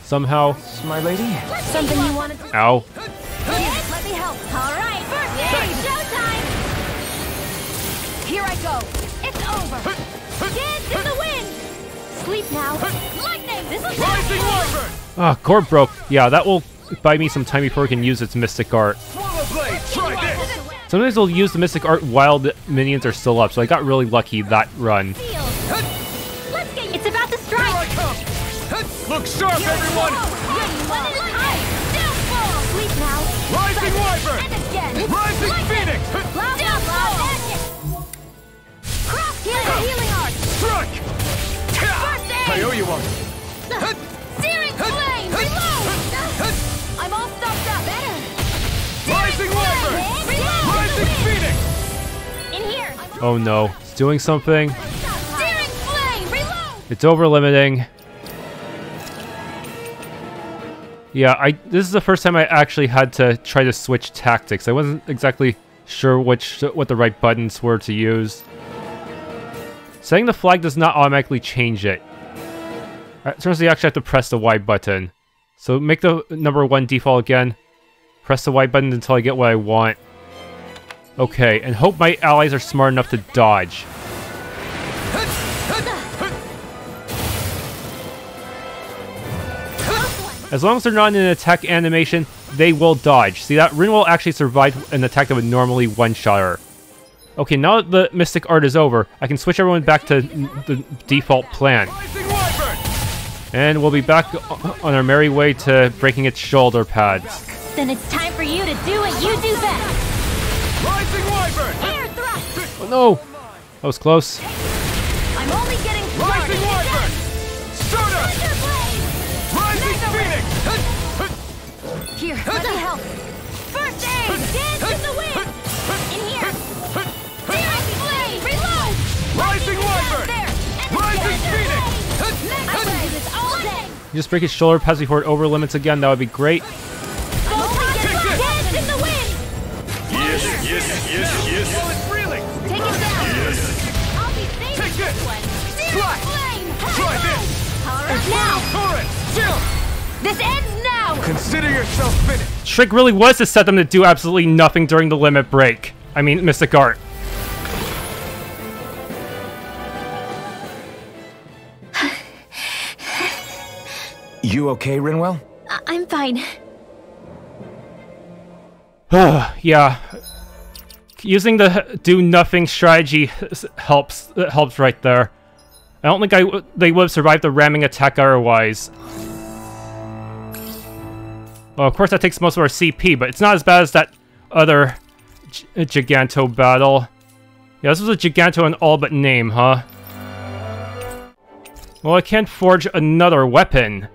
somehow. My lady? Something you wanted to... Ow. Let me help. All right, first aid, showtime! Here I go. It's over. Dance in the wind. Sleep now. Lightning. This is Rising Wyvern! Ah, Gore broke. Yeah, that will buy me some time before it can use its Mystic Art. Swallow Blade, try this! Sometimes they'll use the Mystic Art while the minions are still up, so I got really lucky that run. Let's get. It's about to strike. Here I come! Look sharp, everyone! Sleep now. Rising Wyvern! And again. Rising Phoenix! Cross here, healing art. Strike! First aid. I owe you one! Searing flame. Reload. I'm all stuffed up. Better. Rising Wyvern! Rising Phoenix! In here. Oh no, it's doing something. Searing flame. Reload. It's over limiting. Yeah, this is the first time I actually had to try to switch tactics. I wasn't exactly sure what the right buttons were to use. Setting the flag does not automatically change it. Turns out you actually have to press the Y button. So make the number 1 default again. Press the Y button until I get what I want. Okay, and hope my allies are smart enough to dodge. As long as they're not in an attack animation, they will dodge. See, that Rin will actually survive an attack that would normally one-shot her. Okay, now that the Mystic Art is over, I can switch everyone back to the default plan. And we'll be back on our merry way to breaking its shoulder pads. Then it's time for you to do what you do best. Rising Wyvern! Air thrust. Oh no! That was close. I'm only getting started. Rising Wyvern! Soda! Rising Phoenix! Here, let me help. First aid! Dance in the wind! In here! Searing flame! Reload! Rising Wyvern! There! Rising Phoenix! I will do this all day! Just break its shoulder pads before it over limits again, that would be great. I'm only getting dance in the wind! Yes! While it's reeling! Take it down! I'll be saving Take this this! one! Searing Strike! flame! Try this! All right, now! Torrent! Chill! This ends now! Consider yourself finished! Trick really was to set them to do absolutely nothing during the limit break. I mean, Mystic Art. You okay, Rinwell? I'm fine. Yeah. Using the do-nothing strategy helps right there. I don't think they would have survived the ramming attack otherwise. Well, of course that takes most of our CP, but it's not as bad as that other Giganto battle. Yeah, this was a Giganto in all but name, huh? Well, I can't forge another weapon.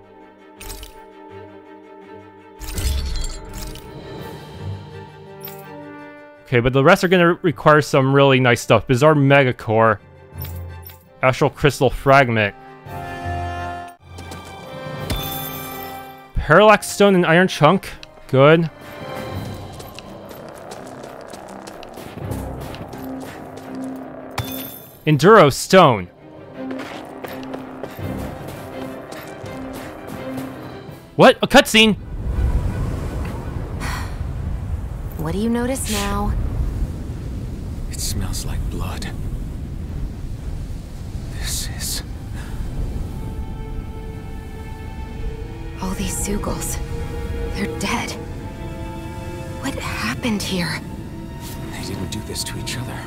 Okay, but the rest are going to require some really nice stuff. Bizarre Megacore. Astral Crystal Fragment. Parallax Stone and Iron Chunk. Good. Enduro Stone. What? A cutscene? What do you notice now? It smells like blood. This is... All these Zoogles. They're dead. What happened here? They didn't do this to each other.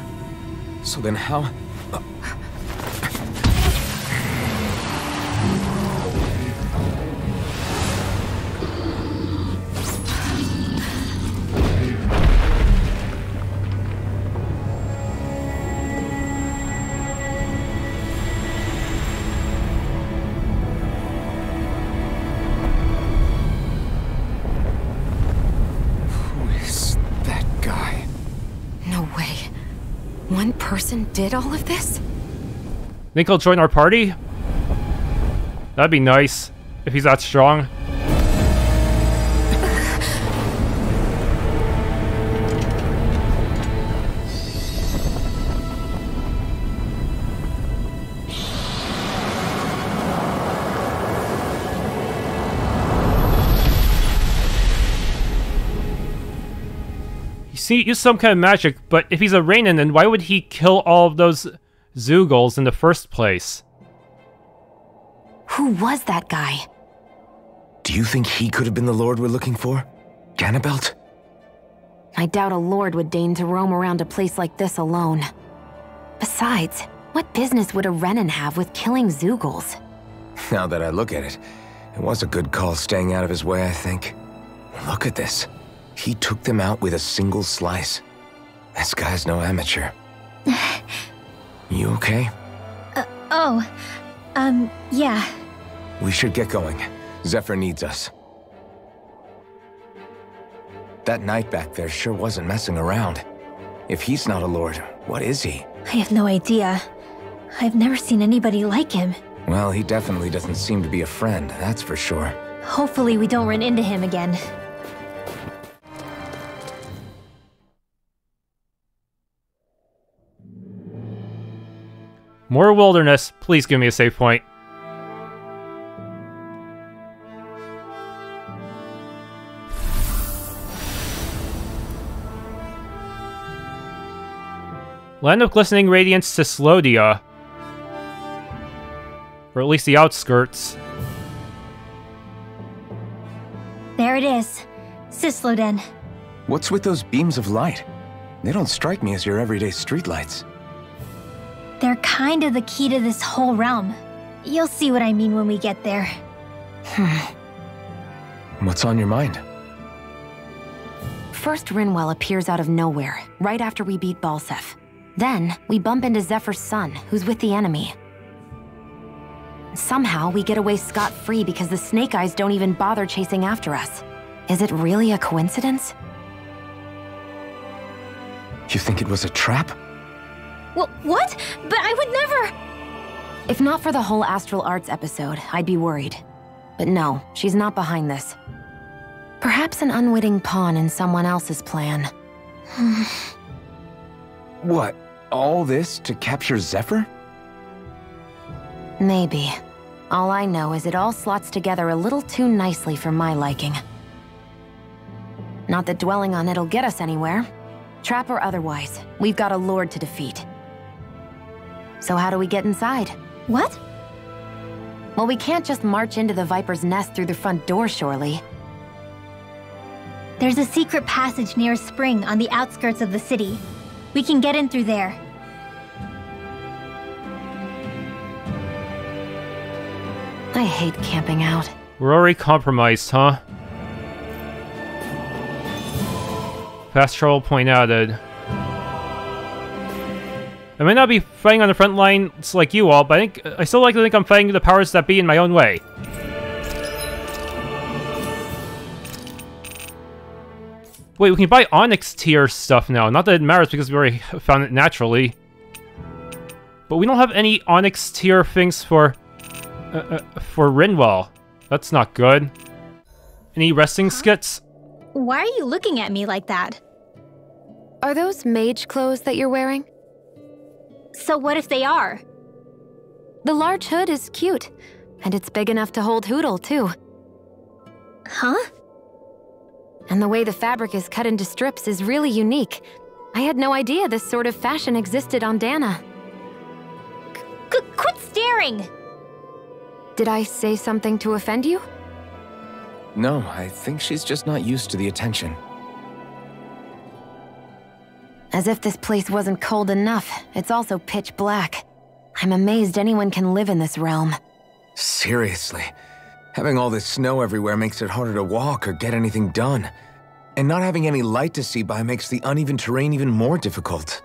So then how... One person did all of this? Think he'll join our party? That'd be nice, if he's that strong. He used some kind of magic, but if he's a Renan, then why would he kill all of those Zeugles in the first place? Who was that guy? Do you think he could have been the Lord we're looking for? Ganabelt? I doubt a Lord would deign to roam around a place like this alone. Besides, what business would a Renan have with killing Zeugles? Now that I look at it, it was a good call staying out of his way, I think. Look at this. He took them out with a single slice. This guy's no amateur. You okay? Yeah. We should get going. Zephyr needs us. That knight back there sure wasn't messing around. If he's not a lord, what is he? I have no idea. I've never seen anybody like him. Well, he definitely doesn't seem to be a friend, that's for sure. Hopefully we don't run into him again. More wilderness. Please give me a save point. Land of Glistening Radiance, Cislodia. Or at least the outskirts. There it is. Cisloden. What's with those beams of light? They don't strike me as your everyday streetlights. They're kind of the key to this whole realm. You'll see what I mean when we get there. What's on your mind? First, Rinwell appears out of nowhere, right after we beat Balseph. Then, we bump into Zephyr's son, who's with the enemy. Somehow, we get away scot-free because the Snake Eyes don't even bother chasing after us. Is it really a coincidence? You think it was a trap? What? But I would never... If not for the whole Astral Arts episode, I'd be worried. But no, she's not behind this. Perhaps an unwitting pawn in someone else's plan. What? All this to capture Zephyr? Maybe. All I know is it all slots together a little too nicely for my liking. Not that dwelling on it'll get us anywhere. Trap or otherwise, we've got a lord to defeat. So how do we get inside? What? Well, we can't just march into the Viper's nest through the front door, surely. There's a secret passage near a spring on the outskirts of the city. We can get in through there. I hate camping out. We're already compromised, huh? Fast travel point added. I might not be fighting on the front lines like you all, but I still like to think I'm fighting the powers that be in my own way. Wait, we can buy Onyx tier stuff now. Not that it matters because we already found it naturally. But we don't have any Onyx tier things for Rinwell. That's not good. Any resting skits? Why are you looking at me like that? Are those mage clothes that you're wearing? So what if they are? The large hood is cute, and it's big enough to hold Hootle, too. Huh? And the way the fabric is cut into strips is really unique. I had no idea this sort of fashion existed on Dahna. Quit staring! Did I say something to offend you? No, I think she's just not used to the attention. As if this place wasn't cold enough, it's also pitch black. I'm amazed anyone can live in this realm. Seriously. Having all this snow everywhere makes it harder to walk or get anything done. And not having any light to see by makes the uneven terrain even more difficult.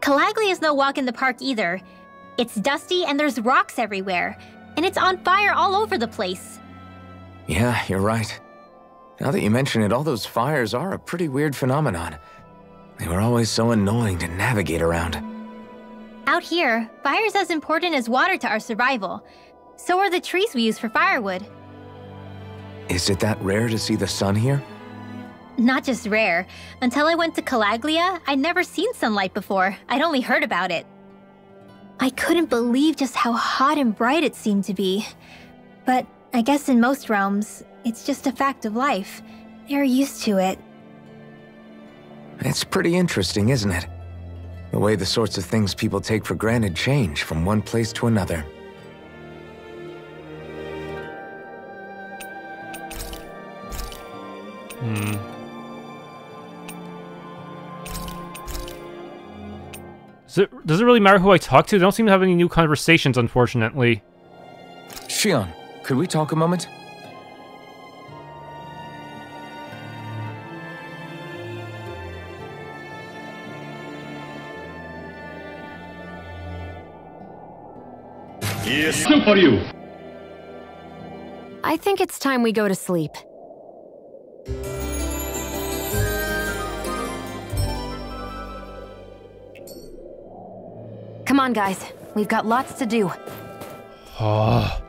Calaglia is no walk in the park either. It's dusty and there's rocks everywhere. And it's on fire all over the place. Yeah, you're right. Now that you mention it, all those fires are a pretty weird phenomenon. They were always so annoying to navigate around. Out here, fire's as important as water to our survival. So are the trees we use for firewood. Is it that rare to see the sun here? Not just rare. Until I went to Calaglia, I'd never seen sunlight before. I'd only heard about it. I couldn't believe just how hot and bright it seemed to be. But I guess in most realms, it's just a fact of life. They're used to it. It's pretty interesting, isn't it? The way the sorts of things people take for granted change from one place to another. Does it really matter who I talk to? They don't seem to have any new conversations, unfortunately. Shionne, could we talk a moment? Yes, good for you. I think it's time we go to sleep. Come on, guys. We've got lots to do. Oh.